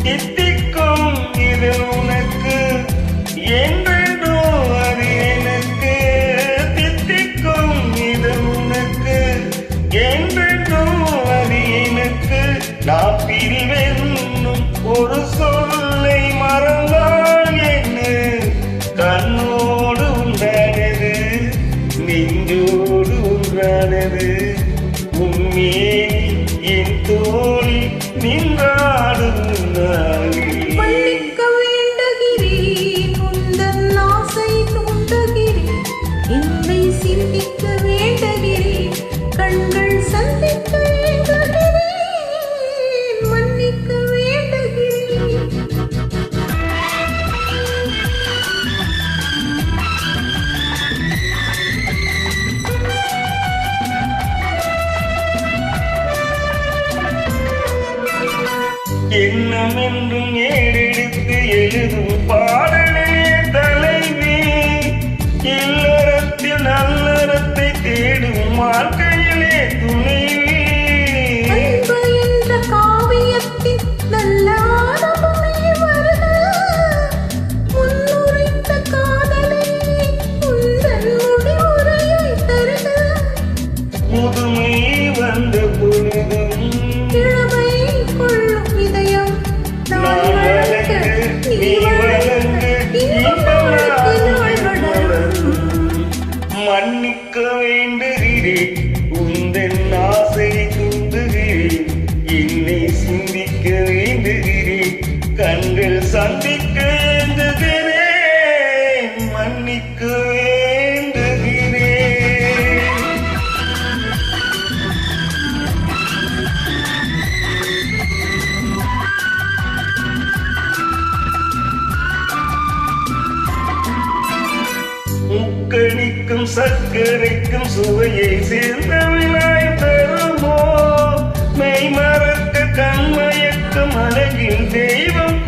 தித்திக்கும் இது உனக்கு என்றோ அது எனக்கு, தித்திக்கும் இது உனக்கு என்றோ அது எனக்கு. நான் பிரிவென்னும் ஒரு சொல்லை மறந்தால் என்ன, கண்ணோடு உண்டானது நெஞ்சோடு ஒன்றானது. உண்மையே என் தோழி நின்றாடும் மன்னிக்க வேண்டுகிறேன், உந்தன் ஆசை தூண்டுகிறேன், என்னை சிந்திக்க வேண்டுகிறேன், கண்கள் சந்திக்க வேண்டுகிறேன், மன்னிக்க வேண்டுகிறேன். எண்ணம் என்றும் ஏறெடுத்து எழுதும் பாடலே தலைவி, இல்லறத்தில் நல்லறத்தை தேடும் வாழ்க்கையிலே துணைவி. அன்பு என்ற காவியத்தின் நல்ல ஆரம்பமே வருக, முன்னுரைத்த காதலே உந்தன் முடிவுரையை தருக. முதுமை வந்த பொழுதும் இளமை கொள்ளும் இதயம் நான் வளர்க்க, நீ வளர்க்க, இன்பங்களுக்கு நாள் வளரும். மன்னிக்க வேண்டுகிறேன், உந்தன் ஆசை தூண்டுகிறேன், என்னை சிந்திக்க வேண்டுகிறேன், கண்கள் சந்திக்க ஏங்குகிறேன், மன்னிக்க வேண்டுகிறேன். முக்கணிக்கும் சர்க்கரைக்கும் சுவையை சேர்ந்த வினாய் தருமோ, மெய் மறக்க கண்மயக்கம் அழகில் தெய்வம்